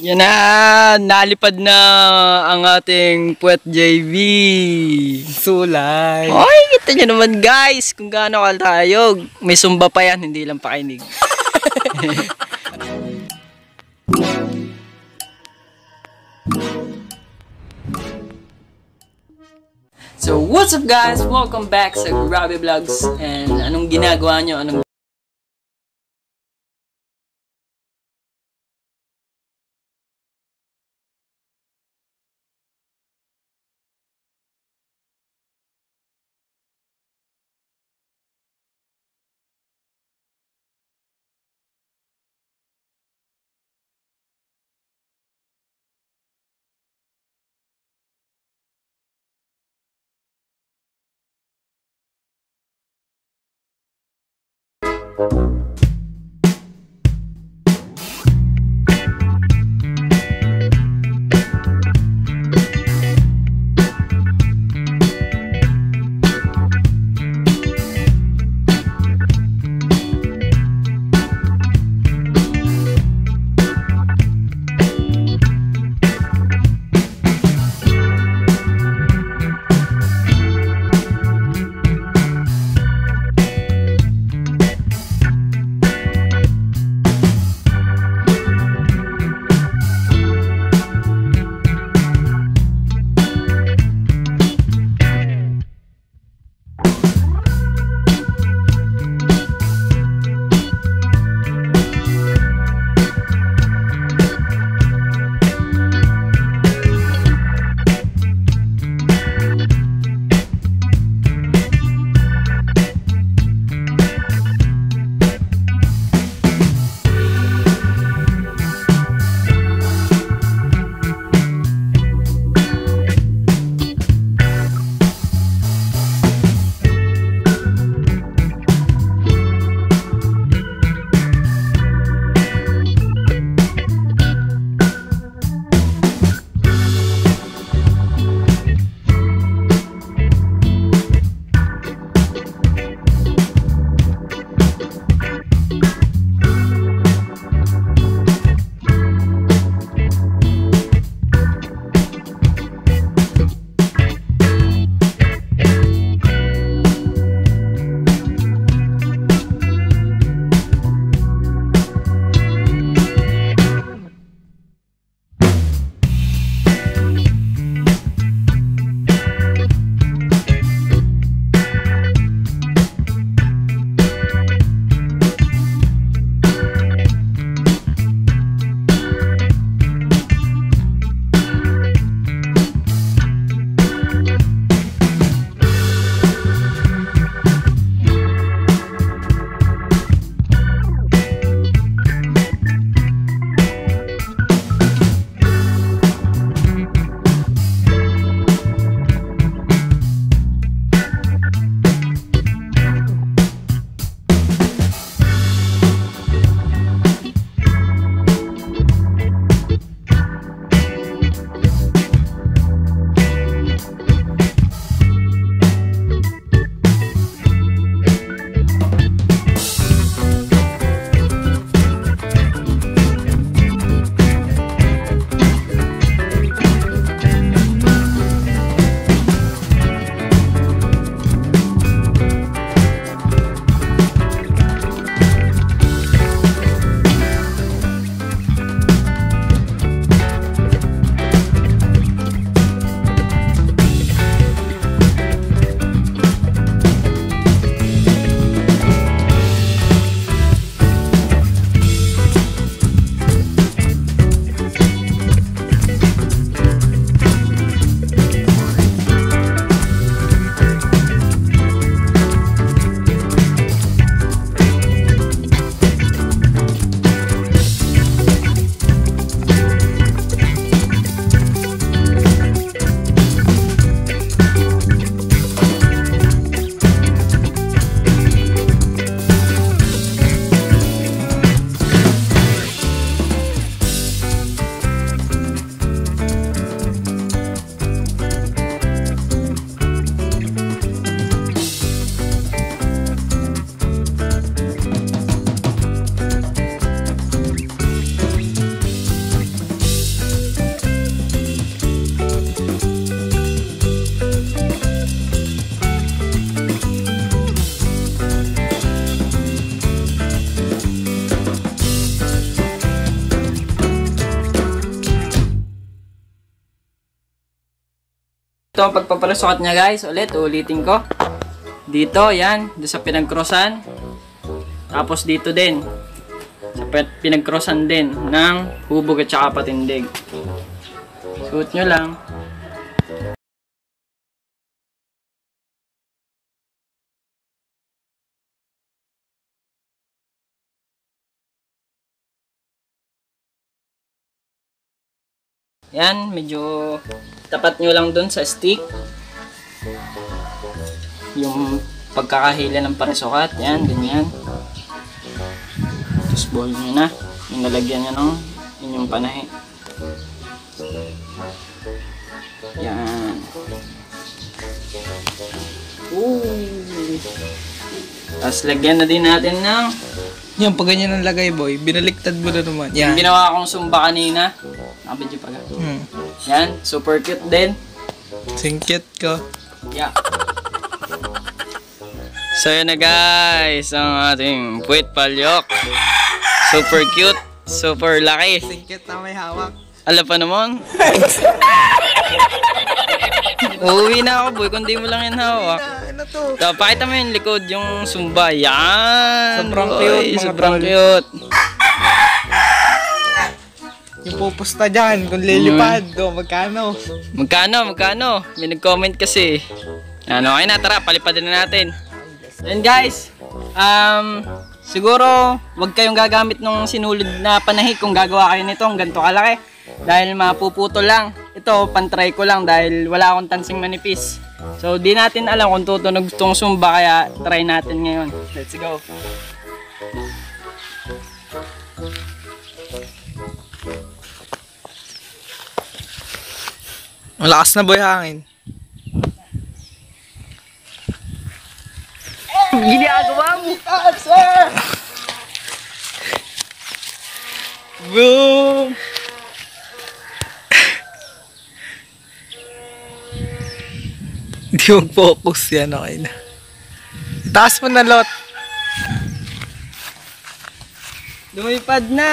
Yan na, nalipad na ang ating puwet JV. Sulay. Oy, kita nyo naman guys kung gaano kaltayog. May sumba pa yan, hindi lang pakinig. So what's up guys? Welcome back sa Grabe Vlogs. And anong ginagawa nyo? ito ang pagpapalisukat niya guys. Ulitin ko. Dito, yan. Doon sa pinagkrosan. Tapos dito din. Sa pinagkrosan din ng hubog at saka patindig. Suot nyo lang. Yan, medyo tapat nyo lang dun sa stick. Yung pagkakahila ng parisukat. Yan, ganyan. Tapos ball nyo na. Yung nalagyan nyo ng inyong panahe. Yan. Tapos lagyan na din natin ng Yan, pag ganyan ang lagay, boy, binaliktad mo na naman. Yan. yung ginawa kong sumba kanina. Nakabidyo pa ga. Yan, super cute din. Singkit ko. Yeah. So yun na guys, ang ating puwit palyok. Super cute, super laki. Singkit na may hawak. Alam pa naman. Uuwi na ako boy, kung di mo lang yan hawak. Ano to? So, pakita mo yung likod, yung sumba. Yan! Sobrang boy, cute, mga sobrang tol. cute. Yung pupusta dyan, kung lilipad, magkano? Magkano? May nag-comment kasi. Ano, okay na, tara, palipadin na natin. Yan guys, siguro, wag kayong gagamit ng sinulid na panahi kung gagawa kayo nito, ganito kalaki. Dahil mapuputol lang. Ito, pantry ko lang dahil wala akong tansing manipis. So, di natin alam kung tutunog itong sumba, kaya try natin ngayon. Let's go. Malakas na, boy, hangin. Ginagawa mo! Sir! Boom! Hindi mag-focus yan, okay na. Taas mo na, Lot. Lumipad na!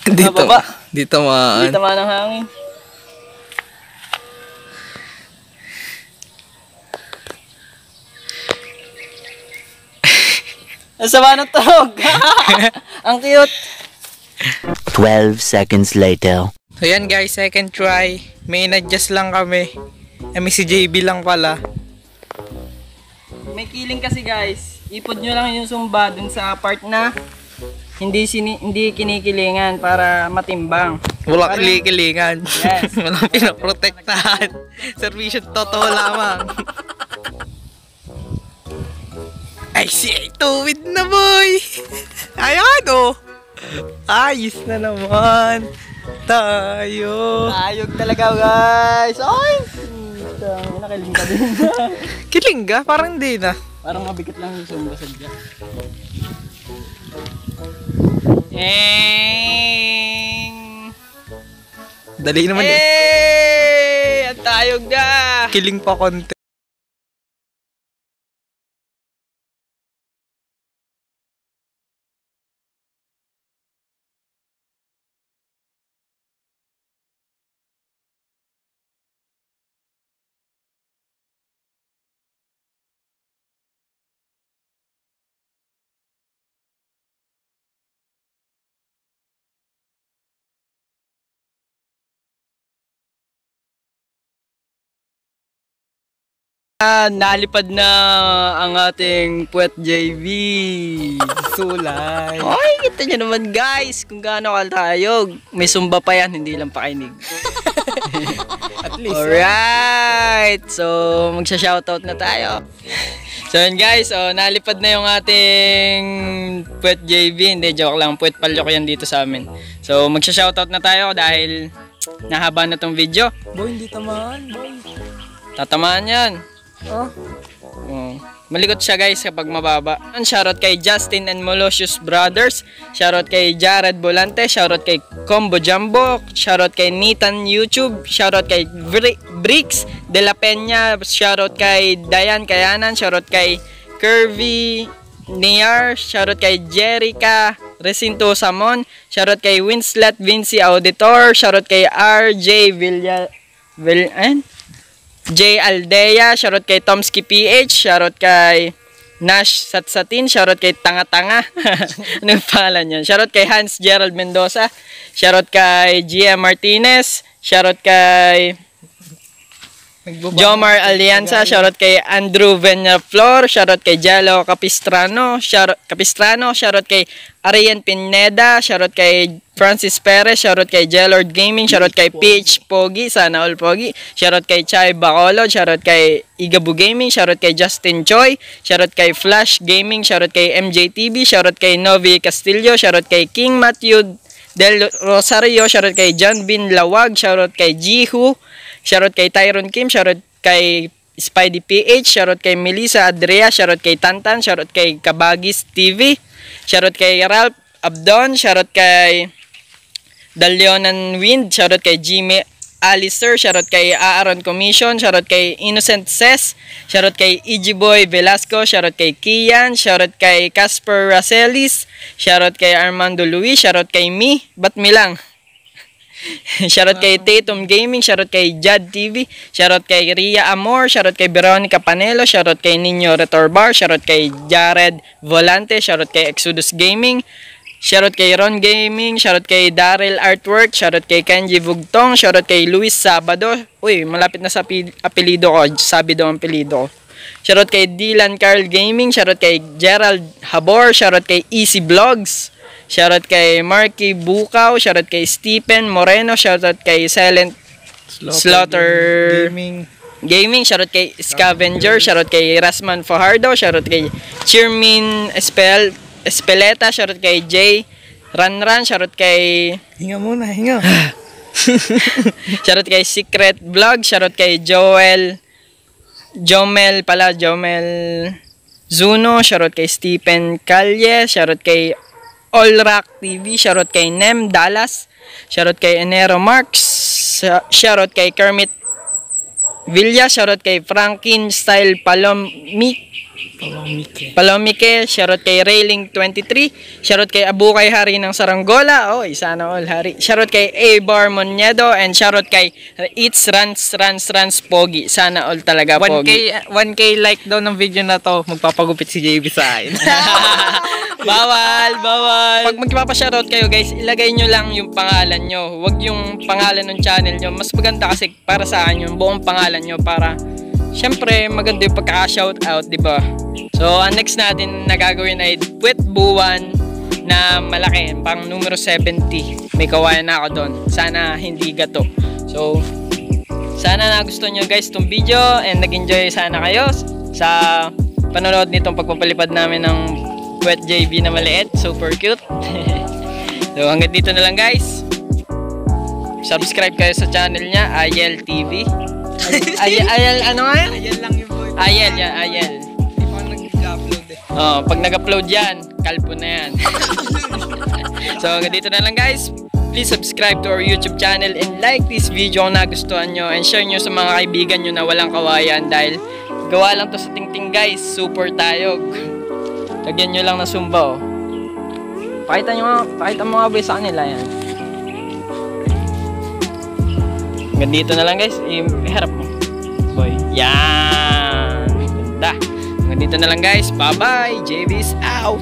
Dito. Baba. Dito maan. Hindi tama ng hangin. Ang sama ng tuhog! Ang cute! 12 seconds later. So yan guys, second try. May in-adjust lang kami. May si JB lang pala. May kiling kasi guys. Ipod nyo lang yung sumba dun sa part na hindi kinikilingan para matimbang. Walang kilikilingan. Yes. Walang pinaprotektahan. Servisyo totoo lamang. Ay, tuwid na, boy. Ayan, oh. Ayos na naman. Tayo. Ayog talaga guys. Ay! Nakiling ka din. Kiling ka? Parang hindi na. Parang mabigat lang yung sumba sadya. Dali naman yun. Ang tayog na! Kiling pa konti. Nalipad na ang ating puwet JV. Sulay. Ay, kita nyo naman guys kung gaano kaltayog. May sumba pa yan, hindi lang pakinig. At least. Alright, so magsha-shoutout na tayo. So yun guys, nalipad na yung ating puwet JV. Hindi, joke lang, puwet palyok yan dito sa amin. So magsha-shoutout na tayo dahil nahaba na tong video. Boy, hindi tamaan, boy. Tatamaan yan. Oh. Malikot siya guys kapag mababa. Shoutout kay Justin and Molosius Brothers. Shoutout kay Jared Bolante. Shoutout kay Combo Jumbo. Shoutout kay Nathan YouTube. Shoutout kay Bricks De La Peña. Shoutout kay Dayan Kayanan. Shoutout kay Curvy Niar. Shoutout kay Jerica Recinto Samon. Shoutout kay Winslet Vinci Auditor. Shoutout kay RJ J. Aldea, shoutout kay Tomsky PH, shoutout kay Nash Satsatin, shoutout kay Tanga-Tanga. Ano yung pangalan niyan? Shoutout kay Hans Gerald Mendoza, shoutout kay Gia Martinez, shoutout kay Jomar Alianza, shoutout kay Andrew Venaflor, shoutout kay Jalo Capistrano, shoutout kay Arian Pineda, shoutout kay Francis Perez, shoutout kay Jelord Gaming, shoutout kay Peach Pogi, sana all Pogi, shoutout kay Chai Bacolod, shoutout kay Igabu Gaming, shoutout kay Justin Choi, shoutout kay Flash Gaming, shoutout kay MJTV, shoutout kay Novi Castillo, shoutout kay King Matthew Del Rosario, shoutout kay John Bin Lawag, shoutout kay Jihu, shoutout kay Tyron Kim, shoutout kay Spidey PH, shoutout kay Melissa Adria, shoutout kay Tantan, shoutout kay Kabagis TV, shoutout kay Ralph Abdon, shoutout kay Dalionan Wind, shoutout kay Jimmy Alistair, shoutout kay Aaron Commission, shoutout kay Innocent Ses, shoutout kay EG Boy Velasco, shoutout kay Kian, shoutout kay Casper Racelis, shoutout kay Armando Luis, shoutout kay Me, ba't me lang? Shoutout kay Tatum Gaming, shoutout kay Jad TV, shoutout kay Ria Amor, shoutout kay Veronica Panelo, shoutout kay Nino Retorbar, shoutout kay Jared Volante, shoutout kay Exodus Gaming, shoutout kay Ron Gaming, shoutout kay Daryl Artwork, shoutout kay Kenji Vugtong, shoutout kay Luis Sabado. Uy, malapit na sa apelido ko, sabi daw ang apelido ko. Shoutout kay Dylan Carl Gaming, shoutout kay Gerald Habor, shoutout kay Easy Vlogs, shoutout kay Marky Bukaw, shoutout kay Stephen Moreno, shoutout kay Silent Slaughter Gaming, shoutout kay Scavenger, shoutout kay Rasman Fajardo, shoutout kay Cheermin Espeleta, shoutout kay Jay Ranran, shoutout kay Hinga muna, hinga. shoutout kay Secret Vlog, shoutout kay Jomel Zuno, shoutout kay Stephen Calye, shoutout kay Allrock TV, shoutout kay Nem Dallas, shoutout kay Enero Marks, shoutout kay Kermit Villa, shoutout kay Franklin Style Palomike, shoutout kay Railing 23, shoutout kay Abukay Hari ng Saranggola, sana all Hari, shoutout kay A-Bar Moniedo, and shoutout kay It's Runs Pogi, sana all talaga Pogi. 1K like daw ng video na to, magpapagupit si JB sa akin. Bawal. Pag magpapa-shoutout kayo guys, ilagay nyo lang yung pangalan nyo. Huwag yung pangalan ng channel nyo. Mas maganda kasi para sa akin yung buong pangalan nyo para syempre maganda yung pagka-shoutout, diba? So, ang next natin na gagawin ay puwet buwan na malaki, pang numero 70. May kawayan na ako doon. Sana hindi gato. So, sana nagustuhan nyo guys itong video and nag-enjoy sana kayo sa panonood nitong pagpapalipad namin ng Puwet JB na maliit, super cute. So hanggang dito na lang guys. Subscribe kayo sa channel niya, Ayel TV. Ayel ano nga yan? Ayan lang yung boy. Ayel yan, Ayel. Hindi pa nag-upload Pag nag-upload yan, kalpo na yan. So hanggang dito na lang guys. Please subscribe to our YouTube channel and like this video kung nagustuhan nyo and share nyo sa mga kaibigan nyo na walang kawayan dahil gawa lang to sa tingting guys, super tayog. Lagyan nyo lang na sumba pakita mo nga boy sa kanila yan. Hanggang dito na lang guys, iharap mo boy, yan, ganda. Hanggang dito na lang guys, bye bye, JB's out.